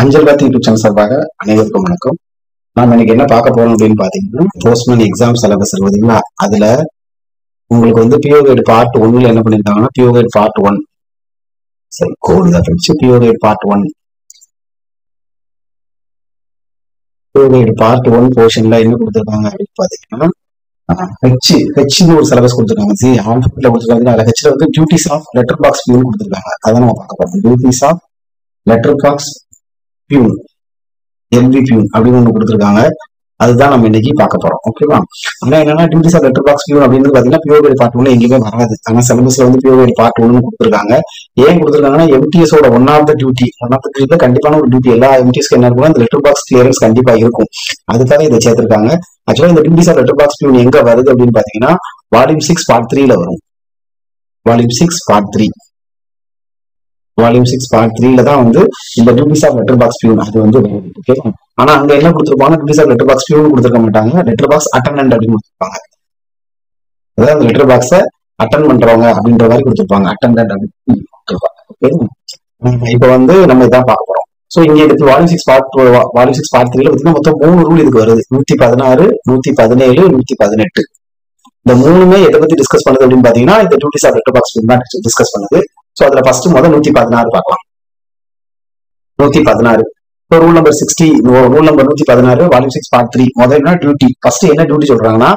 அஞ்சல் காத்து YouTube channel சார்பாக அனைவருக்கும் வணக்கம். நாம இன்னைக்கு என்ன பார்க்க போறோம் அப்படின்னு பாத்தீங்கன்னா, போஸ்ட்மேன் எக்ஸாம் சிலபஸ் இருக்குதுங்களா, அதுல உங்களுக்கு வந்து பிஓ கைடு பார்ட் 1ல என்ன பண்ணிருக்காங்கன்னா, பிஓ கைடு பார்ட் 1 சரி கோடு தான் பிடிச்சு PO guide part 1 PO guide part 1 போர்ஷன்ல என்ன கொடுத்துருக்காங்க அப்படின்னு பாத்தீங்கன்னா, ஹெச்னு ஒரு சிலபஸ் கொடுத்துருக்காங்க. சி ஆல்பபெட்ல கொடுத்துருக்காங்க. அதுல ஹெச்ல வந்து duties of letter box peon கொடுத்துருக்காங்க. அதான் நம்ம பார்க்க போறோம். Duties of letter box peon LV அப்படின்னு ஒண்ணு கொடுத்துருக்காங்க. அதுதான் நம்ம இன்னைக்கு பார்க்க போறோம். ஓகேவா? ஆனா என்னன்னா duties of letter box peon அப்படின்னு பாத்தீங்கன்னா பிஓ கைடு பார்ட் 1 எங்கேயுமே வராது. ஆனா சிலபஸ்ல வந்து பிஓ கைடு பார்ட் 1 கொடுத்துருக்காங்க. ஏன் கொடுத்துருக்காங்கன்னா எம்டிஎஸோட ஒன் ஆஃப் த டியூட்டி கண்டிப்பான ஒரு டியூட்டி எல்லா எம்டிஎஸ்க்கு என்ன இருக்கும், அந்த லெட்டர் பாக்ஸ் கிளியரன்ஸ் கண்டிப்பா இருக்கும். அதுக்காக இதை சேர்த்திருக்காங்க. ஆக்சுவலா இந்த duties of letter box peon எங்க வருது அப்படின்னு பாத்தீங்கன்னா வால்யூம் 6 பார்ட் 3ல வரும். வால்யூம் 6 பார்ட் 3 வால்யூம் 6 பார்ட் 3ல தான் வந்து இந்த duties of letter box peon அது வந்து வருது. ஓகே, ஆனா அங்க என்ன கொடுத்துருப்பாங்க, duties of letter box peon கொடுத்துருக்க மாட்டாங்க, லெட்டர் பாக்ஸ் அட்டெண்டன்ட் அப்படின்னு கொடுத்துருப்பாங்க. அதாவது அந்த லெட்டர் பாக்ஸை அட்டன் பண்றவங்க அப்படின்ற மாதிரி கொடுத்துருப்பாங்க. அட்டெண்டன்ட் அப்படின்னு கொடுத்துருப்பாங்க. இப்ப வந்து நம்ம இதான் பார்க்க போறோம். சோ இங்க இதுக்கு வால்யூம் 6 பார்ட் 3ல பாத்தீங்கன்னா மொத்தம் 3 ரூல் இதுக்கு வருது. 116, 117, 118. இந்த மூணுமே எதை பத்தி டிஸ்கஸ் பண்ணுது அப்படின்னு பாத்தீங்கன்னா இந்த duties of letter box peon தான் டிஸ்கஸ் பண்ணுது. சோ அதுல ஃபர்ஸ்ட் முதல் 116 பார்க்கலாம். 116 rule number 60, rule number 116 volume 6 part 3 முதல்னா டியூட்டி. ஃபர்ஸ்ட் என்ன டியூட்டி சொல்றாங்கன்னா,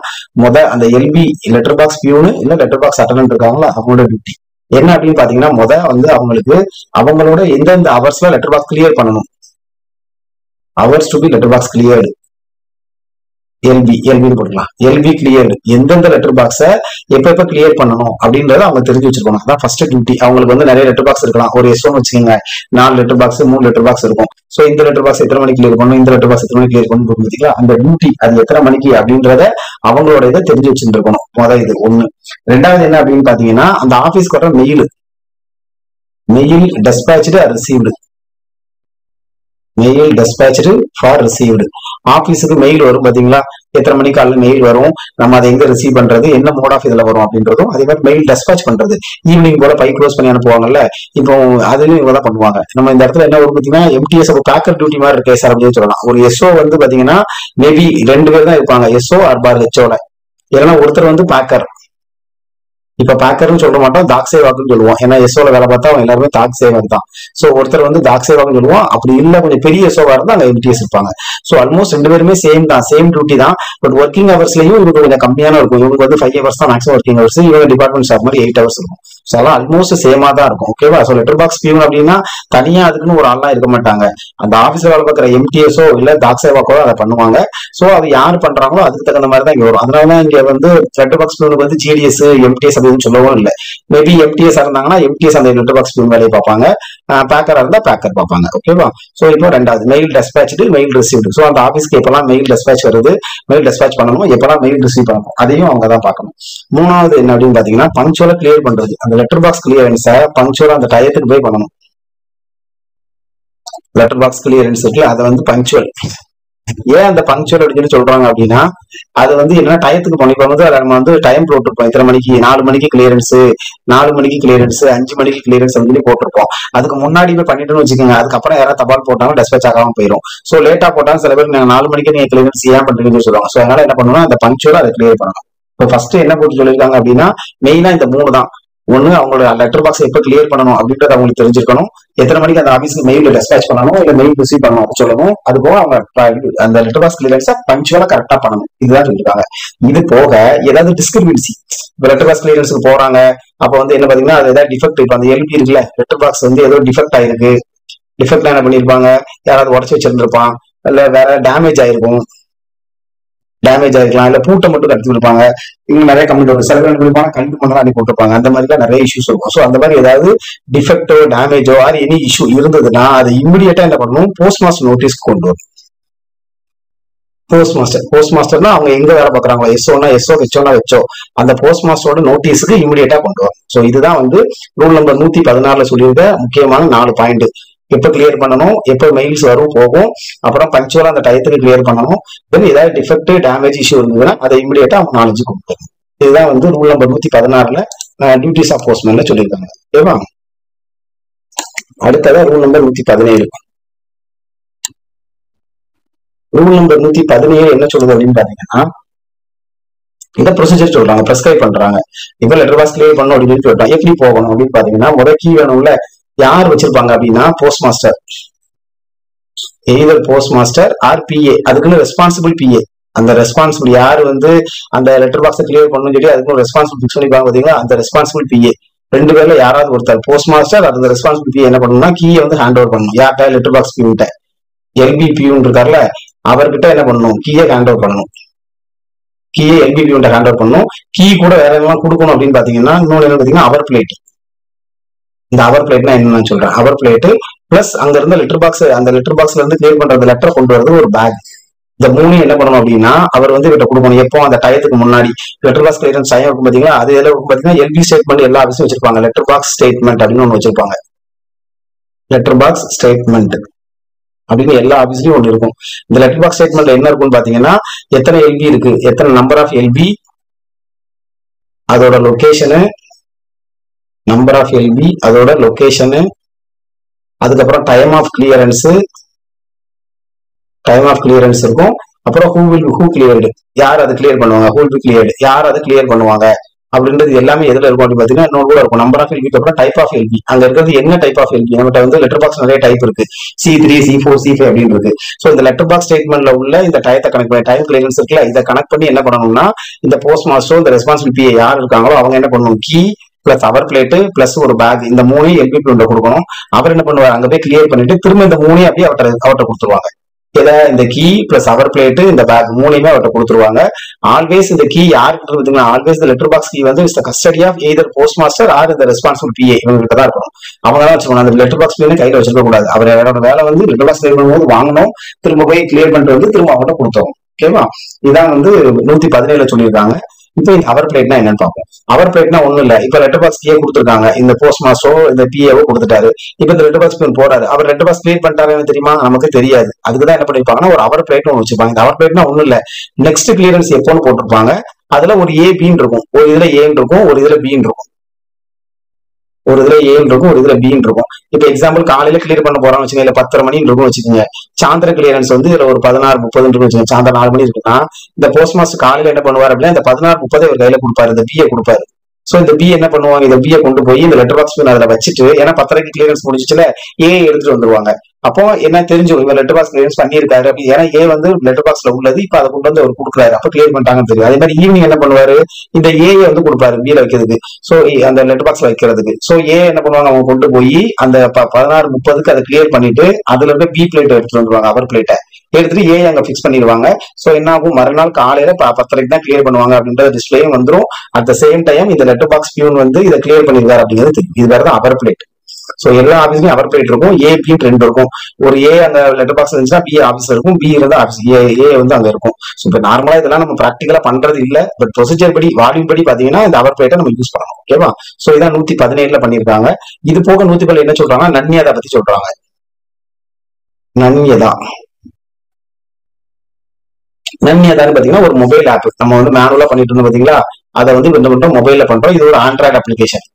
அந்த எல்பி லெட்டர் பாக்ஸ் பியூனு இல்ல லெட்டர் பாக்ஸ் அட்டெண்டன்ட் இருக்காங்களா அவங்களோட டியூட்டி என்ன அப்படின்னு பாத்தீங்கன்னா, வந்து அவங்களுக்கு அவங்களோட எந்தெந்த அவர்ஸ்ல லெட்டர் பாக்ஸ் கிளியர் பண்ணணும். Hours to be letter box cleared எல்பின்னு போட்டுக்கலாம். எல்பி கிளியர்டு எந்தெந்த லெட்டர் பாக்ஸை எப்ப கிளியர் பண்ணணும் அப்படின்றத அவங்க தெரிஞ்சு வச்சிருக்கணும். அதான் ஃபர்ஸ்ட் டியூட்டி. அவங்களுக்கு வந்து நிறைய லெட்டர் பாக்ஸ் இருக்கலாம். ஒரு எஸ்ஓ வச்சுக்கோங்க, 4 லெட்டர் பாக்ஸ் 3 லெட்டர் பாக்ஸ் இருக்கும். சோ இந்த லெட்டர் பாக்ஸ் எத்தனை மணிக்கு கிளியர் பண்ணணும், இந்த லெட்டர் பாக்ஸ் எத்தனை மணிக்கு கிளியர் பண்ணணும் பார்த்தீங்களா, அந்த டியூட்டி அது எத்தனை மணிக்கு அப்படின்றத அவங்களோட இதை தெரிஞ்சு வச்சுருக்கணும். இது ஒண்ணு. ரெண்டாவது என்ன அப்படின்னு பாத்தீங்கன்னா, அந்த ஆபீஸ்க்கு வர mail dispatch or received mail dispatch for received. ஆபீஸுக்கு மெயில் வரும் பாத்தீங்களா, எத்தனை மணிக்கு காலைல மெயில் வரும், நம்ம அதை எங்க ரிசீவ் பண்றது, என்ன மோட் ஆஃப் இதுல வரும் அப்படின்றதும், அதே மாதிரி மெயில் டெஸ்பாச் பண்றது ஈவினிங் போல பை க்ளோஸ் பண்ணி அனுப்புவாங்கல்ல, இப்போ அதுலயும் இவங்க தான் பண்ணுவாங்க. நம்ம இந்த இடத்துல என்ன வரும் பாத்தீங்கன்னா, எம்டிஎஸ் பேக்கர் டியூட்டி மாதிரி இருக்கு சார் அப்படின்னு சொல்லலாம். ஒரு எஸ்ஓ வந்து பாத்தீங்கன்னா மேபி 2 பேர் தான் இருப்பாங்க, எஸ்ஓ ஆர் பார் ஹெச்ஓல. ஏன்னா ஒருத்தர் வந்து பேக்கர், இப்ப பேக்கர்னு சொல்ல மாட்டோம், தாக் சேவாக்குன்னு சொல்லுவோம். ஏன்னா எஸ்ஓல வேலை பார்த்தா அவங்க எல்லாருமே தாக் சேவாக் தான். சோ ஒருத்தர் வந்து தாக் சேவாக்குன்னு சொல்லுவோம். அப்படி இல்ல கொஞ்சம் பெரிய எஸ்ஓவா இருந்தா அங்க எம்டிஎஸ் இருப்பாங்க. சோ ஆல்மோஸ்ட் 2 பேருமே சேம் தான், சேம் டியூட்டி தான். பட் ஒர்க்கிங் ஹவர்ஸ்லயும் இவங்க கொஞ்சம் கம்மியான இருக்கும். இவங்க வந்து 5 ஹவர்ஸ் தான் மேக்ஸிமம் ஒர்க்கிங் ஹவர்ஸ், இவங்க டிபார்ட்மெண்ட் ஸ்டாஃப் மாதிரி 8 ஹவர்ஸ் இருக்கும். சோ அதெல்லாம் ஆல்மோஸ்ட் சேமா தான் இருக்கும். ஓகேவா? சோ லெட்டர் பாக்ஸ் பியூன் அப்படின்னா தனியா அதுக்குன்னு ஒரு ஆள்லாம் இருக்க மாட்டாங்க. அந்த ஆபீஸ்ல வேலை பார்க்குற எம்டிஎஸோ இல்ல தாக் சேவாக்கோ அதை பண்ணுவாங்க. சோ அது யாரு பண்றாங்களோ அதுக்கு தகுந்த மாதிரி தான் இங்க வரும். அதனாலதான் இங்க வந்து லெட்டர் பாக்ஸ் பியூனுக்கு வந்து ஜிடிஎஸ் எம்டிஎஸ் அப்படின்னு சொல்லவும் இல்லை. மேபி எம்டிஎஸ் இருந்தாங்கன்னா எம்டிஎஸ் அந்த லெட்டர் பாக்ஸ் பியூன் வேலையை பார்ப்பாங்க, பேக்கரா இருந்தா பேக்கர் பார்ப்பாங்க. ஓகேவா? சோ இப்போ ரெண்டாவது மெயில் டெஸ்பாச்சு மெயில் ரிசீவ்டு. சோ அந்த ஆபீஸ்க்கு எப்பெல்லாம் மெயில் டெஸ்பாச் வருது, மெயில் டெஸ்பாச் பண்ணணும், எப்பெல்லாம் மெயில் ரிசீவ் பண்ணணும், அதையும் அவங்க தான் பார்க்கணும். மூணாவது என்ன அப்படின்னு பாத்தீங்கன்னா, பங்க்சுவலா கிளியர் பண்றது. அந்த லெட்டர் பாக்ஸ் கிளியரன்ஸை பங்க்சுவலா அந்த டயத்துக்கு போய் பண்ணணும். லெட்டர் பாக்ஸ் கிளியரன்ஸ் இருக்குல்ல, அதை வந்து பங்க்சுவல். ஏன் அந்த பங்க்சுவல் அப்படின்னு சொல்றாங்க அப்படின்னா, அது வந்து என்ன டயத்துக்கு பண்ணிப்போம் வந்து நம்ம வந்து டைம் போட்டிருப்போம். இத்தனை மணிக்கு 4 மணிக்கு கிளியரன்ஸ், 4 மணிக்கு கிளியரன்ஸ், 5 மணிக்கு கிளியரன்ஸ் அப்படின்னு போட்டிருப்போம். அதுக்கு முன்னாடி போய் பண்ணிட்டுன்னு வச்சுக்கோங்க, அதுக்கப்புறம் யாராவது தபால் போட்டாலும் டெஸ்பேச் ஆகாம போயிடும். சோ லேட்டா போட்டாலும் சில பேர் 4 மணிக்கு நீங்க கிளியரன்ஸ் ஏன் பண்றீங்கன்னு சொல்லுவாங்க. சோ அதனால என்ன பண்ணணும், அந்த பங்க்சுவலா அதை கிளியர் பண்ணணும். இப்போ ஃபர்ஸ்ட் என்ன போட்டு சொல்லியிருக்காங்க அப்படின்னா, மெயினா இந்த 3 தான். ஒண்ணு அவங்களோட லெட்டர் பாக்ஸ் எப்ப கிளியர் பண்ணணும் அப்படின்றத அவங்களுக்கு தெரிஞ்சிருக்கணும். எத்தனை மணிக்கு அந்த ஆபீஸ்க்கு மெயில் டெஸ்பாச் பண்ணணும் இல்ல மெயில் ரிசீவ் பண்ணணும் அப்படி சொல்லணும். அது போக அவங்க அந்த லெட்டர் பாக்ஸ் கிளியரன்ஸை பங்க்சுவலா கரெக்டா பண்ணணும். இதுதான் சொல்லியிருக்காங்க. இது போக ஏதாவது டிஸ்கிரிபன்சி, இப்போ லெட்டர் பாக்ஸ் கிளியரன்ஸுக்கு போறாங்க, அப்ப வந்து என்ன பாத்தீங்கன்னா அது ஏதாவது டிஃபெக்ட், இப்போ அந்த எல்பி இருக்குல்ல லெட்டர் பாக்ஸ் வந்து ஏதோ டிஃபெக்ட் ஆயிருக்கு, டிஃபெக்ட் என்ன பண்ணிருப்பாங்க, யாராவது உடச்சு வச்சிருந்திருப்பான், இல்ல வேற டேமேஜ் ஆயிருக்கும், டேமேஜ் ஆயிருக்கலாம், இல்ல பூட்டை மட்டும் கட்டி இருப்பாங்க. இன்னும் நிறைய கம்ப்ளைண்ட் வரும். சில பேர் இருப்பாங்க கல்வி பண்ணலாம் அனுப்பி போட்டிருப்பாங்க. அந்த மாதிரி தான் நிறைய இஷ்யூஸ் இருக்கும். ஸோ அந்த மாதிரி ஏதாவது டிஃபெக்டோ டேமேஜோ ஆர் எனி இஷ்யூ இருந்ததுன்னா அது இமிடியேட்டா என்ன பண்ணணும், போஸ்ட் மாஸ்டர் நோட்டீஸ்க்கு கொண்டு வரும். போஸ்ட் மாஸ்டர்னா அவங்க எங்க வேலை பார்க்குறாங்களோ, எஸ்ஓனா எஸ்ஓ, ஹெச்ஓனா ஹெச்ஓ, அந்த போஸ்ட் மாஸ்டரோட நோட்டீஸுக்கு இமிடியேட்டா கொண்டு வரும். ஸோ இதுதான் வந்து ரூல் நம்பர் 116 சொல்லியிருக்க முக்கியமான 4 பாயிண்ட். எப்ப கிளியர் பண்ணணும், எப்ப மெயில்ஸ் வரும் போகும், அப்புறம் பங்க்சுவலா அந்த டயத்துக்கு கிளியர் பண்ணணும். தென் ஏதாவது டிஃபெக்ட் டேமேஜ் இஷ்யூ இருந்ததுன்னா அதை இமிடியேட்டா அவங்க நாலேஜ் கொண்டு வரும். இதுதான் வந்து ரூல் நம்பர் 116 டியூட்டிஸ் ஆஃப் போஸ்ட்மேன்ல சொல்லியிருக்காங்க. ஓகேவா? அடுத்ததா ரூல் நம்பர் 117. ரூல் நம்பர் 117 என்ன சொல்லுது அப்படின்னு பாத்தீங்கன்னா, இந்த ப்ரொசீஜர் சொல்றாங்க, பிரெஸ்கிரைப் பண்றாங்க. இப்ப லெட்டர் பாக்ஸ் கிளியர் பண்ணணும் அப்படின்னு சொல்றாங்க. எப்படி போகணும் அப்படின்னு பாத்தீங்கன்னா, முதல் கீ வேணும்ல, யார் வச்சிருப்பாங்க அப்படின்னா post master, either post master or PA. அதுக்குன்னு ரெஸ்பான்சிபிள் பிஏ. அந்த ரெஸ்பான்சிபிள் யாரு வந்து அந்த லெட்டர் பாக்ஸை கிளியர் பண்ணணும்னு சொல்லி அதுக்கு ரெஸ்பான்சிபிள் பிக்ஸ் பண்ணிப்பாங்க பாத்தீங்களா, அந்த ரெஸ்பான்சிபிள் பிஏ. ரெண்டு பேர்ல யாராவது ஒருத்தர் போஸ்ட் மாஸ்டர் அந்த ரெஸ்பான்சிபிள் பிஏ என்ன பண்ணணும்னா கீயை வந்து ஹேண்ட் ஓவர் பண்ணணும். யார்கிட்ட? லெட்டர் பாக்ஸ் பியூன்ட்ட. எல்பி பியூன் இருக்காருல, அவர்கிட்ட என்ன பண்ணணும்? கீயை ஹேண்ட் ஓவர் பண்ணணும். கீயை எல்பி பியூன்ட்ட ஹேண்ட் ஓவர் பண்ணணும். கீ கூட வேற என்னெல்லாம் கொடுக்கணும் அப்படின்னு பாத்தீங்கன்னா, இன்னொன்று என்ன பாத்தீங்கன்னா அவர் பிளேட். இந்த அவர் பிளேட்னா என்னன்னு சொல்றேன். அவர் பிளேட் பிளஸ் அங்க இருந்த லெட்டர் பாக்ஸ், அந்த லெட்டர் பாக்ஸ்ல இருந்து கிளியர் பண்ற லெட்டர் கொண்டு வரது ஒரு பேக். இந்த மூணையும் என்ன பண்ணணும் அப்படின்னா அவர் வந்து இவர்கிட்ட கொடுக்கணும். எப்போ? அந்த டயத்துக்கு முன்னாடி. லெட்டர் பாக்ஸ் கிளியரன்ஸ் டைம் இருக்கும் பாத்தீங்களா, அது எல்லாம் இருக்கும் பாத்தீங்கன்னா எல்பி ஸ்டேட்மெண்ட் எல்லா ஆஃபீஸும் வச்சிருப்பாங்க. லெட்டர் பாக்ஸ் ஸ்டேட்மெண்ட் அப்படின்னு ஒன்று வச்சிருப்பாங்க. லெட்டர் பாக்ஸ் ஸ்டேட்மெண்ட் அப்படின்னு எல்லா ஆஃபீஸ்லயும் ஒன்று இருக்கும். இந்த லெட்டர் பாக்ஸ் ஸ்டேட்மெண்ட்ல என்ன இருக்கும்னு பாத்தீங்கன்னா, எத்தனை எல்பி இருக்கு, எத்தனை நம்பர் ஆஃப் எல்பி, அதோட லொகேஷனு, நம்பர் ஆஃப் எல்பி, அதோட லொகேஷனு, அதுக்கப்புறம் டைம் ஆஃப் கிளியரன்ஸ் இருக்கும். அப்புறம் ஹூ கிளியர்டு, யார் அது கிளியர் பண்ணுவாங்க, ஹூ வில் கிளியர்டு, யார் அது கிளியர் பண்ணுவாங்க அப்படின்றது எல்லாமே எதுல இருக்கும் அப்படின்னு பாத்தீங்கன்னா இன்னொரு கூட இருக்கும். நம்பர் ஆஃப் எல்பிக்கு அப்புறம் டைப் ஆஃப் எல்பி. அங்க இருக்கிறது என்ன டைப் ஆஃப் எல்பி? நம்மகிட்ட வந்து லெட்டர் பாக்ஸ் நிறைய டைப் இருக்கு. C3, C4, C5 அப்படின்னு இருக்கு. ஸோ இந்த லெட்டர் பாக்ஸ் ஸ்டேட்மெண்ட்ல உள்ள இந்த டயத்தை கனெக்ட் பண்ணி, டைம் கிளியரன்ஸ் இருக்குல்ல, இதை கனெக்ட் பண்ணி என்ன பண்ணணும்னா இந்த போஸ்ட் மாஸ்டர், இந்த ரெஸ்பான்சிபிள் பிஏ யார் இருக்காங்களோ அவங்க என்ன பண்ணணும், கீ பிளஸ் அவர் பிளேட் பிளஸ் ஒரு பேக், இந்த மூணையும் எல்பி பியூன்ட்ட கொடுக்கணும். அவர் என்ன பண்ணுவார், அங்க போய் கிளியர் பண்ணிட்டு திரும்ப இந்த மூணையும் அப்படியே அவர்கிட்ட கொடுத்துருவாங்க. இந்த கீ பிளஸ் அவர் பிளேட் இந்த பேக் மூணையுமே அவர்கிட்ட கொடுத்துருவாங்க. ஆல்வேஸ் இந்த கீ யாருக்கு? ஆல்வேஸ் இந்த லெட்டர் பாக்ஸ் கீ வந்து is the custody of either post master or இந்த ரெஸ்பான்சிபிள் பிஏ. இவங்க கிட்ட தான் இருக்கணும். அவங்க தான் வச்சுக்கணும். அந்த லெட்டர் பாக்ஸ் பிஏ கையில வச்சிருக்க கூடாது. அவரோட வேலை வந்து லெட்டர் பாக்ஸ் கிளியர் பண்ணும்போது வாங்கணும், திரும்ப போய் கிளியர் பண்ணிட்டு வந்து திரும்ப அவங்ககிட்ட கொடுத்தோம். ஓகேவா? இதான் வந்து 117 சொல்லியிருக்காங்க. இப்போ அவர் பிளேட்னா என்னன்னு பார்ப்போம். அவர் பிளேட்னா ஒண்ணும் இல்ல. இப்ப லெட்டர் பாக்ஸ் கீழே கொடுத்துருக்காங்க, இந்த போஸ்ட் மாஸ்டரோ இந்த பிஏவோ கொடுத்துட்டாரு. இப்ப இந்த லெட்டர் பாக்ஸ் போறாரு, அவர் லெட்டர் பாக்ஸ் கிளியர் பண்ணிட்டாருன்னு தெரியுமா? நமக்கு தெரியாது. அதுக்குதான் என்ன பண்ணிருப்பாங்கன்னா ஒரு அவர் பிளேட் ஒன்று வச்சுப்பாங்க. இந்த அவர் பிளேட்னா ஒண்ணும் இல்ல, நெக்ஸ்ட் கிளியரன்ஸ் எப்போன்னு போட்டிருப்பாங்க. அதுல ஒரு ஏ பின்னு இருக்கும், ஒரு இதுல ஏன்னு இருக்கும், ஒரு இதுல பின்னு இருக்கும். ஒரு இதுல ஏன்னு இருக்கும், ஒரு இதுல பின்னு இருக்கும். இப்ப எக்ஸாம்பிள் காலையில கிளியர் பண்ண போறான்னு வச்சுக்கோங்க, இல்ல 10:30 மணி இருக்கும் வச்சுக்கோங்க. சாயந்தர கிளியரன்ஸ் வந்து இதுல ஒரு 16:30 வச்சுக்கோங்க. சாயந்தரம் 4 மணி இருக்குன்னா இந்த போஸ்ட் மாஸ்டர் காலையில என்ன பண்ணுவார் அப்படின்னா இந்த 16:30 ஒரு கையில கொடுப்பாரு, இந்த பிஏ கொடுப்பாரு. சோ இந்த பி என்ன பண்ணுவாங்க, இந்த பிஏ கொண்டு போய் இந்த லெட்டர் பாக்ஸ் அதுல வச்சுட்டு, ஏன்னா 10:30 கிளியரன்ஸ் முடிஞ்சிச்சுல, ஏ எடுத்துட்டு வந்துருவாங்க. அப்போ என்ன தெரிஞ்சும் இவங்க லெட்டர் பாக்ஸ் கிளியரன்ஸ் பண்ணியிருக்காரு அப்படி, ஏன்னா ஏ வந்து லெட்டர் பாக்ஸ்ல உள்ளது, இப்ப அதை கொண்டு வந்து அவர் கொடுக்குறாரு, அப்ப கிளியர் பண்ணிட்டாங்கன்னு தெரியும். அதே மாதிரி ஈவினிங் என்ன பண்ணுவாரு, இந்த ஏ வந்து கொடுப்பாரு பில வைக்கிறதுக்கு, சோ அந்த லெட்டர் பாக்ஸ்ல வைக்கிறதுக்கு. சோ ஏ என்ன பண்ணுவாங்க, அவங்க கொண்டு போய் அந்த 16:30 அதை கிளியர் பண்ணிட்டு அதுல இருக்க பி பிளேட் எடுத்துட்டு வந்துருவாங்க, அவர் பிளேட்டை எடுத்துட்டு ஏ அங்க பிக்ஸ் பண்ணிடுவாங்க. சோ என்ன ஆகும், மறுநாள் காலையில 10:30 தான் கிளியர் பண்ணுவாங்க அப்படின்ற டிஸ்பிளேயும் வந்துடும். அட் த சேம் டைம் இந்த லெட்டர் பாக்ஸ் பியூன் வந்து இதை கிளியர் பண்ணிருக்காரு அப்படிங்கிறது தெரியும். இது வேற தான் அவர் பிளேட். சோ எல்லா ஆபீஸ்லயும் அவர் பிளேட் இருக்கும், ஏ பின்னு 2 இருக்கும். ஒரு ஏ அந்த லெட்டர் பாக்ஸ் இருந்துச்சுன்னா பி ஆபீஸ்ல இருக்கும், பி இருந்தா ஆபீஸ் ஏ வந்து அங்க இருக்கும். சோ இப்ப நார்மலா இதெல்லாம் நம்ம பிராக்டிகலா பண்றது இல்ல, பட் ப்ரொசீஜர் படி வால்யூம் படி பாத்தீங்கன்னா இந்த அவர் பிளேட்டை நம்ம யூஸ் பண்ணணும். ஓகேவா? சோ இதான் 117 பண்ணிருக்காங்க. இது போக 117 என்ன சொல்றாங்க, நன்யதா பத்தி சொல்றாங்க. நன்யதான்னு பாத்தீங்கன்னா ஒரு மொபைல் ஆப். நம்ம வந்து மேனுவலா பண்ணிட்டு இருந்தோம் பாத்தீங்களா, அதை வந்து இந்த மட்டும் மொபைல்ல பண்றோம். இது ஒரு ஆண்ட்ராய்டு அப்ளிகேஷன்.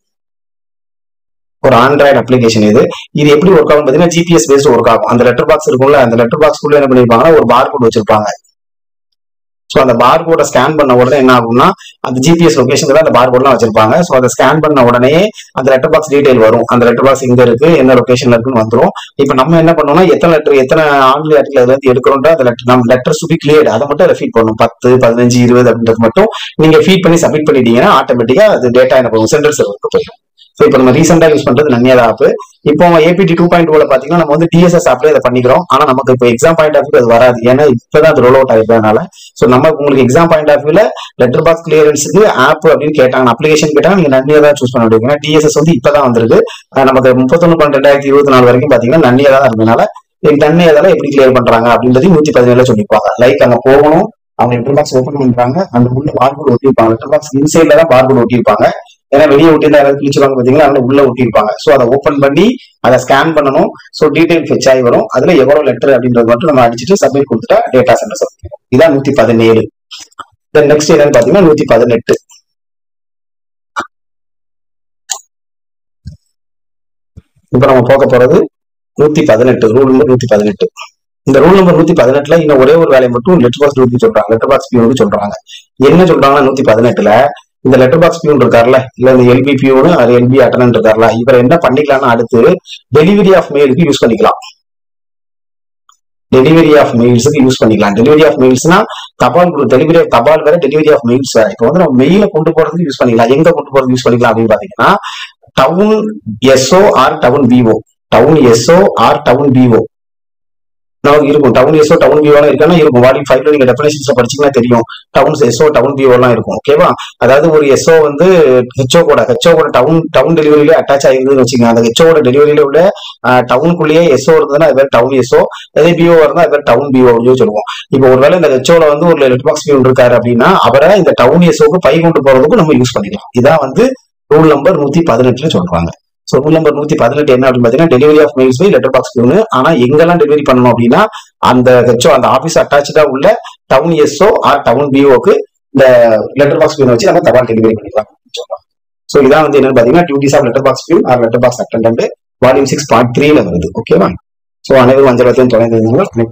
இது எப்படி ஒர்க் ஆகும் பாத்தீங்கன்னா ஜிபிஎஸ் பேஸ்ட் ஒர்க் ஆகும். அந்த லெட்டர் பாக்ஸ் இருக்கும்ல, அந்த லெட்டர் பாக்ஸ்க்குள்ள என்ன பண்ணிருப்பாங்கன்னா ஒரு பார் கோட் வச்சிருப்பாங்க. சோ அந்த பார் கோடை ஸ்கேன் பண்ண உடனே என்ன ஆகும்னா அந்த ஜிபிஎஸ் லொகேஷன் அந்த பார் கோட்லாம் வச்சிருப்பாங்க. சோ அதை ஸ்கேன் பண்ண உடனே அந்த லெட்டர் பாக்ஸ் டீடைல் வரும். அந்த லெட்டர் பாக்ஸ் எங்க இருக்கு, என்ன லொகேஷன்ல இருக்குன்னு வந்துடும். இப்ப நம்ம என்ன பண்ணோம்னா எத்தனை ஆங்கில ஆர்டிகல் அதுல இருந்து எடுக்கிறோம், அந்த நம்ம லெட்டர் சுபி கிளியர் அதை மட்டும் ஃபீட் பண்ணணும். 10, 15, 20 அப்படின்றது மட்டும் நீங்க ஃபீட் பண்ணி சப்மிட் பண்ணிட்டீங்கன்னா ஆட்டோமேட்டிக்கா அது டேட்டா என்ன பண்ணும், சென்ட்ரல் சர்வருக்கு போயிடும். ஸோ இப்போ நம்ம ரீசெண்டா யூஸ் பண்றது நன்யதா ஆப். இப்போ ஏபிடி 2.0 பாத்தீங்கன்னா நம்ம வந்து டிஎஸ்எஸ் ஆப்ல இதை பண்ணிக்கிறோம். ஆனா நமக்கு இப்போ எக்ஸாம் பாயிண்ட் ஆஃப் வியூ அது வராது, ஏன்னா இப்பதான் அது ரோல் அவுட் ஆயிருக்கிறதுனால. ஸோ நம்ம உங்களுக்கு எக்ஸாம் பாயிண்ட் ஆஃப் வியூல லெட்டர் பாக்ஸ் கிளியரன்ஸுக்கு ஆப் அப்படின்னு கேட்டாங்க, அப்ளிகேஷன் கேட்டாங்க, நீங்க நன்யதா சூஸ் பண்ண முடியும். டிஎஸ்எஸ் வந்து இப்பதான் வந்திருக்கு. நமக்கு 31/2024 வரைக்கும் பாத்தீங்கன்னா நன்யதா இருந்ததுனால நன்யதால எப்படி கிளியர் பண்றாங்க அப்படின்றது 117 சொல்லிப்பாங்க. லைக் அங்க போகணும், அவங்க லெட்டர் பாக்ஸ் ஓப்பன் பண்றாங்க, அந்த உள்ள பார்கோட் ஒட்டியிருப்பாங்க. லெட்டர் பாக்ஸ் இன்சைட்ல தான் பார்கோட் ஒட்டியிருப்பாங்க, ஏன்னா வெளியே ஒட்டியிருந்தா யாராவது கிழிச்சிருவாங்க பாத்தீங்களா, அதனால உள்ள ஒட்டியிருப்பாங்க. சோ அதை ஓப்பன் பண்ணி அதை ஸ்கேன் பண்ணணும். சோ டீடைல் ஃபெச் ஆகி வரும், அதுல எவ்வளவு லெட்டர் அப்படின்றது மட்டும் நம்ம அடிச்சுட்டு சப்மிட் கொடுத்துட்டா டேட்டா சென்டர் சப்மிட். இதான் 117. நெக்ஸ்ட் என்னன்னு பாத்தீங்கன்னா 118. இப்ப நம்ம பார்க்க போறது 118, ரூல் நம்பர் 118. இந்த ரூல் நம்பர் 118ல இன்னும் ஒரே ஒரு வேலையை மட்டும் லெட்டர் பாக்ஸ் டியூட்டி சொல்றாங்க, லெட்டர் பாக்ஸ் பியூன் சொல்றாங்க. என்ன சொல்றாங்கன்னா 118ல இந்த லெட்டர் பாக்ஸ் பியூன் இருக்காருல்ல, இல்ல இந்த எல்பி பியூனு எல்பி அட்டனன்ட் இருக்காருல்ல, இவர் என்ன பண்ணிக்கலாம்னா அடுத்து டெலிவரி ஆஃப் மெயிலுக்கு யூஸ் பண்ணிக்கலாம். டெலிவரி ஆஃப் மெயில்ஸுக்கு யூஸ் பண்ணிக்கலாம். டெலிவரி ஆஃப் மெயில்ஸ்னா தபால் டெலிவரி தபால் வேற, டெலிவரி ஆஃப் மெயில்ஸ் வேற. இப்போ வந்து நம்ம மெயில கொண்டு போறதுக்கு யூஸ் பண்ணிக்கலாம். எங்க கொண்டு போறதுக்கு யூஸ் பண்ணிக்கலாம் அப்படின்னு பாத்தீங்கன்னா town SO or town PO, town SO or town PO நமக்கு இருக்கும். டவுன் எஸ்ஓ டவுன் பிஓ இருக்கானா இருக்கும். வால்யூம் 5ல நீங்க டெஃபினேஷன்ஸ்ல படிச்சீங்கன்னா தெரியும். டவுன் எஸ்ஓ டவுன் பிஓ எல்லாம் இருக்கும். ஓகேவா? அதாவது ஒரு எஸ்ஓ வந்து ஹெச்ஓ கூட டவுன் டெலிவரியில அட்டாச் ஆயிருக்குதுன்னு வச்சுக்கோங்க. அந்த ஹெச்ஓட டெலிவரியில உள்ள டவுனுக்குள்ளேயே எஸ்ஓ இருந்ததுன்னா அது பேர் டவுன் எஸ்ஓ, அதே பிஓ இருந்தா அது பேர் டவுன் பிஓ அப்படின்னு சொல்லுவோம். இப்போ ஒருவேளை இந்த ஹெச்ஓல வந்து ஒரு லெட்டர் பாக்ஸ் பியூன் இருக்காரு அப்படின்னா அவரை இந்த டவுன் எஸ்ஓக்கு பை கொண்டு போறதுக்கும் நம்ம யூஸ் பண்ணிக்கலாம். இதான் வந்து ரூல் நம்பர் 118ல சொல்றாங்க. ஸோ ரூல் நம்பர் 118 என்ன அப்படின்னு பாத்தீங்கன்னா delivery of mails by letter box peon. ஆனா எங்கெல்லாம் டெலிவரி பண்ணணும் அப்படின்னா அந்த ஹெச்ஓ அந்த ஆபீஸ் அட்டாச்சா உள்ள டவுன் எஸ்ஓ ஆர் டவுன் பிஓக்கு இந்த லெட்டர் பாக்ஸ் பியூன் வச்சு நம்ம தபால் டெலிவரி பண்ணிக்கலாம் சொல்றாங்க. ஸோ இதான் வந்து என்னன்னு பாத்தீங்கன்னா duties of letter box peon or letter box attendant volume 6.3ல வருது. ஓகேவா? ஸோ அனைவரும் 5 தொடர்ந்து